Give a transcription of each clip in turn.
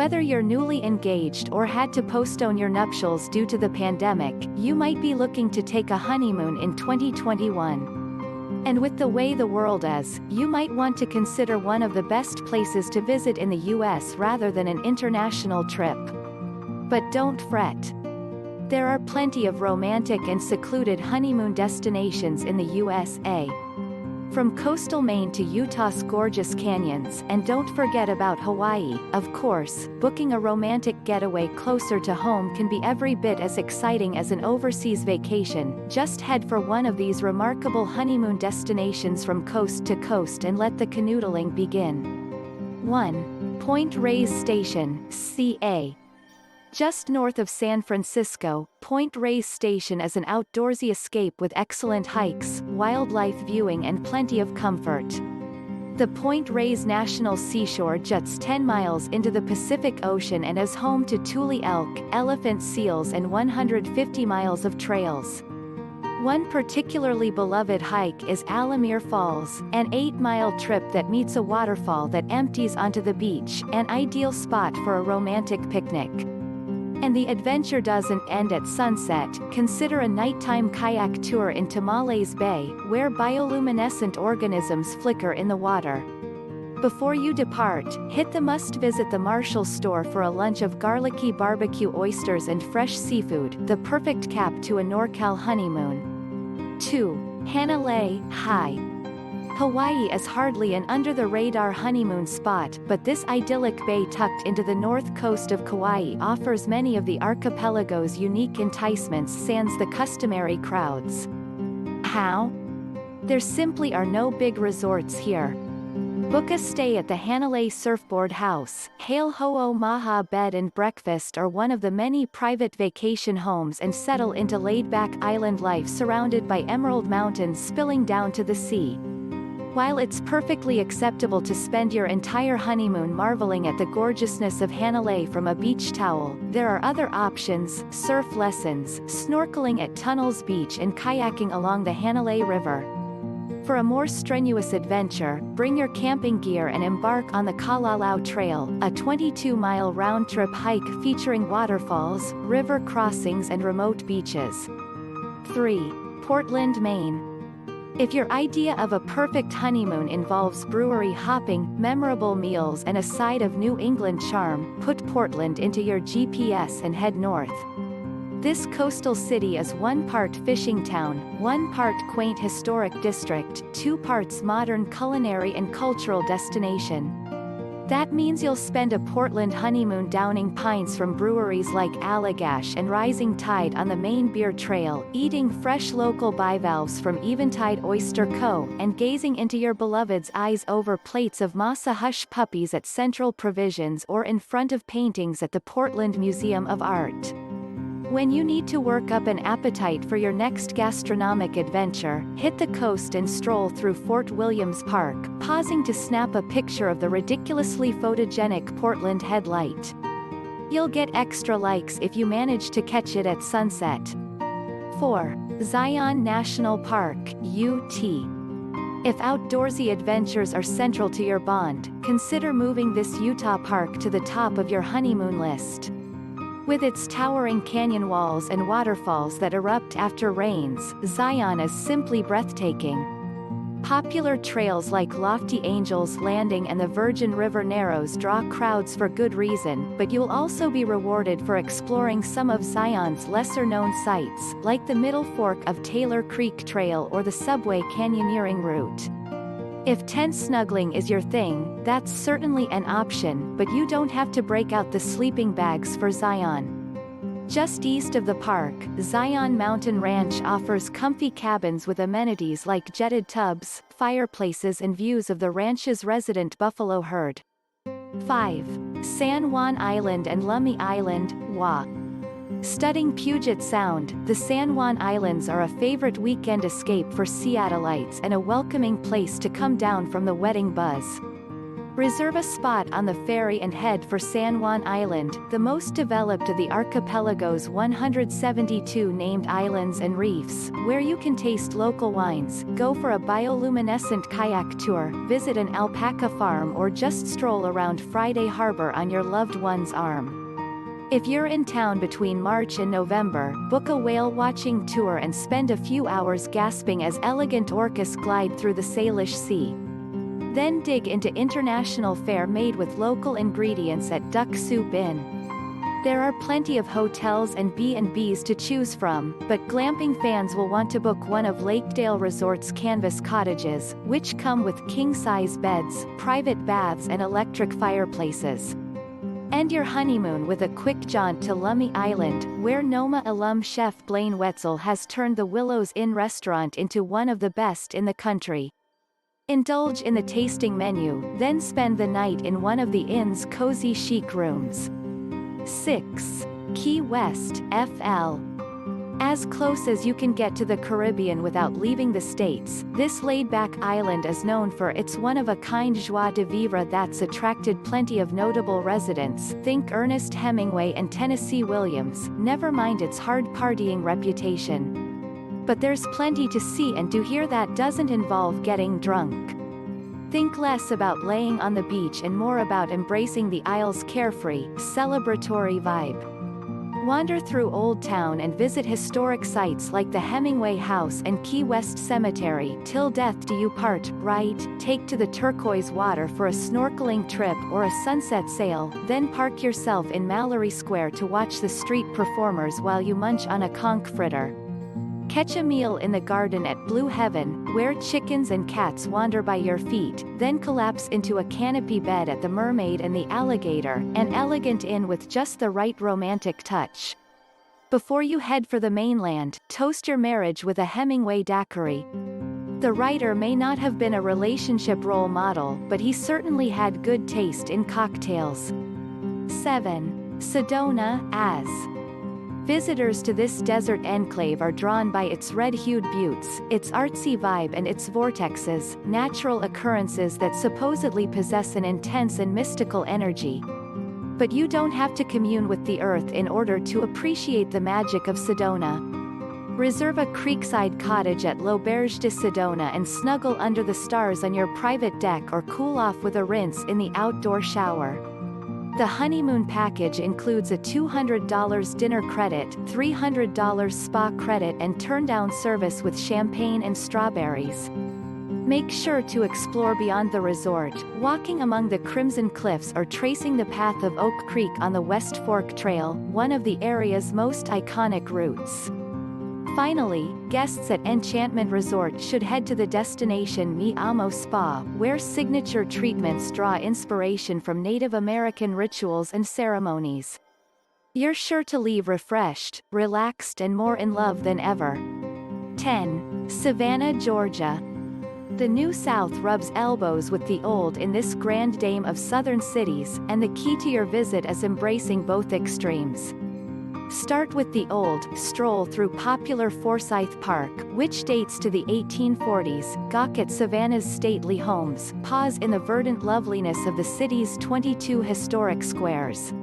Whether you're newly engaged or had to postpone your nuptials due to the pandemic, you might be looking to take a honeymoon in 2021. And with the way the world is, you might want to consider one of the best places to visit in the US rather than an international trip. But don't fret. There are plenty of romantic and secluded honeymoon destinations in the USA. From coastal Maine to Utah's gorgeous canyons, and don't forget about Hawaii, of course, booking a romantic getaway closer to home can be every bit as exciting as an overseas vacation. Just head for one of these remarkable honeymoon destinations from coast to coast and let the canoodling begin. 1. Point Reyes Station, CA. Just north of San Francisco, Point Reyes Station is an outdoorsy escape with excellent hikes, wildlife viewing and plenty of comfort. The Point Reyes National Seashore juts 10 miles into the Pacific Ocean and is home to tule elk, elephant seals and 150 miles of trails. One particularly beloved hike is Alamere Falls, an 8-mile trip that meets a waterfall that empties onto the beach, an ideal spot for a romantic picnic. And the adventure doesn't end at sunset. Consider a nighttime kayak tour in Tamales Bay, where bioluminescent organisms flicker in the water. Before you depart, hit the must-visit the Marshall store for a lunch of garlicky barbecue oysters and fresh seafood, the perfect cap to a NorCal honeymoon. 2. Hanalei, High. Hawaii is hardly an under-the-radar honeymoon spot, but this idyllic bay tucked into the north coast of Kauai offers many of the archipelago's unique enticements sans the customary crowds. How? There simply are no big resorts here. Book a stay at the Hanalei Surfboard House, Hail Ho'o Maha Bed and Breakfast or one of the many private vacation homes and settle into laid-back island life surrounded by emerald mountains spilling down to the sea. While it's perfectly acceptable to spend your entire honeymoon marveling at the gorgeousness of Hanalei from a beach towel, there are other options: surf lessons, snorkeling at Tunnels Beach and kayaking along the Hanalei River. For a more strenuous adventure, bring your camping gear and embark on the Kalalau Trail, a 22-mile round-trip hike featuring waterfalls, river crossings and remote beaches. 3. Portland, Maine. If your idea of a perfect honeymoon involves brewery hopping, memorable meals and a side of New England charm, put Portland into your GPS and head north. This coastal city is one part fishing town, one part quaint historic district, 2 parts modern culinary and cultural destination. That means you'll spend a Portland honeymoon downing pints from breweries like Allagash and Rising Tide on the Maine Beer Trail, eating fresh local bivalves from Eventide Oyster Co., and gazing into your beloved's eyes over plates of Masa Hush puppies at Central Provisions or in front of paintings at the Portland Museum of Art. When you need to work up an appetite for your next gastronomic adventure, hit the coast and stroll through Fort Williams Park, pausing to snap a picture of the ridiculously photogenic Portland headlight. You'll get extra likes if you manage to catch it at sunset. 4. Zion National Park, UT. If outdoorsy adventures are central to your bond, consider moving this Utah park to the top of your honeymoon list. With its towering canyon walls and waterfalls that erupt after rains, Zion is simply breathtaking. Popular trails like Lofty Angels Landing and the Virgin River Narrows draw crowds for good reason, but you'll also be rewarded for exploring some of Zion's lesser-known sites, like the Middle Fork of Taylor Creek Trail or the subway canyoneering route. If tent snuggling is your thing, that's certainly an option, but you don't have to break out the sleeping bags for Zion. Just east of the park, Zion Mountain Ranch offers comfy cabins with amenities like jetted tubs, fireplaces and views of the ranch's resident buffalo herd. 5. San Juan Island and Lummi Island, WA. Studding Puget Sound, the San Juan Islands are a favorite weekend escape for Seattleites and a welcoming place to come down from the wedding buzz. Reserve a spot on the ferry and head for San Juan Island, the most developed of the archipelago's 172 named islands and reefs, where you can taste local wines, go for a bioluminescent kayak tour, visit an alpaca farm or just stroll around Friday Harbor on your loved one's arm. If you're in town between March and November, book a whale-watching tour and spend a few hours gasping as elegant orcas glide through the Salish Sea. Then dig into international fare made with local ingredients at Duck Soup Inn. There are plenty of hotels and B&Bs to choose from, but glamping fans will want to book one of Lakedale Resort's canvas cottages, which come with king-size beds, private baths and electric fireplaces. End your honeymoon with a quick jaunt to Lummi Island, where Noma alum chef Blaine Wetzel has turned the Willows Inn restaurant into one of the best in the country. Indulge in the tasting menu, then spend the night in one of the inn's cozy chic rooms. 6. Key West, FL. As close as you can get to the Caribbean without leaving the States, this laid-back island is known for its one-of-a-kind joie de vivre that's attracted plenty of notable residents, think Ernest Hemingway and Tennessee Williams, never mind its hard-partying reputation. But there's plenty to see and do here that doesn't involve getting drunk. Think less about laying on the beach and more about embracing the isle's carefree, celebratory vibe. Wander through Old Town and visit historic sites like the Hemingway House and Key West Cemetery. Till death do you part, right? Take to the turquoise water for a snorkeling trip or a sunset sail, then park yourself in Mallory Square to watch the street performers while you munch on a conch fritter. Catch a meal in the garden at Blue Heaven, where chickens and cats wander by your feet, then collapse into a canopy bed at the Mermaid and the Alligator, an elegant inn with just the right romantic touch. Before you head for the mainland, toast your marriage with a Hemingway daiquiri. The writer may not have been a relationship role model, but he certainly had good taste in cocktails. 7. Sedona, as. Visitors to this desert enclave are drawn by its red-hued buttes, its artsy vibe and its vortexes, natural occurrences that supposedly possess an intense and mystical energy. But you don't have to commune with the earth in order to appreciate the magic of Sedona. Reserve a creekside cottage at L'Auberge de Sedona and snuggle under the stars on your private deck or cool off with a rinse in the outdoor shower. The honeymoon package includes a $200 dinner credit, $300 spa credit and turn-down service with champagne and strawberries. Make sure to explore beyond the resort, walking among the Crimson Cliffs or tracing the path of Oak Creek on the West Fork Trail, one of the area's most iconic routes. Finally, guests at Enchantment Resort should head to the destination Mi Amo Spa, where signature treatments draw inspiration from Native American rituals and ceremonies. You're sure to leave refreshed, relaxed and more in love than ever. 10. Savannah, Georgia. The New South rubs elbows with the old in this grand dame of southern cities, and the key to your visit is embracing both extremes. Start with the old, stroll through popular Forsyth Park, which dates to the 1840s, gawk at Savannah's stately homes, pause in the verdant loveliness of the city's 22 historic squares.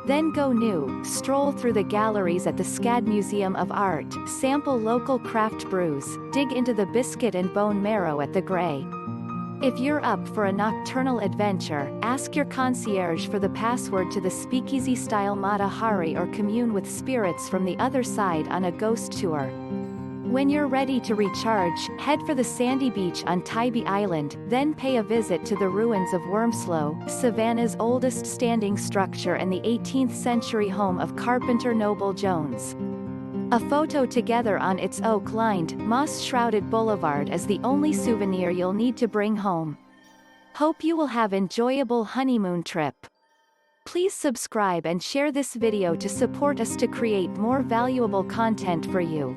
Then go new, stroll through the galleries at the SCAD Museum of Art, sample local craft brews, dig into the biscuit and bone marrow at the Grey. If you're up for a nocturnal adventure, ask your concierge for the password to the speakeasy-style Mata Hari or commune with spirits from the other side on a ghost tour. When you're ready to recharge, head for the sandy beach on Tybee Island, then pay a visit to the ruins of Wormslow, Savannah's oldest standing structure and the 18th century home of carpenter Noble Jones. A photo together on its oak-lined, moss-shrouded boulevard is the only souvenir you'll need to bring home. Hope you will have enjoyable honeymoon trip. Please subscribe and share this video to support us to create more valuable content for you.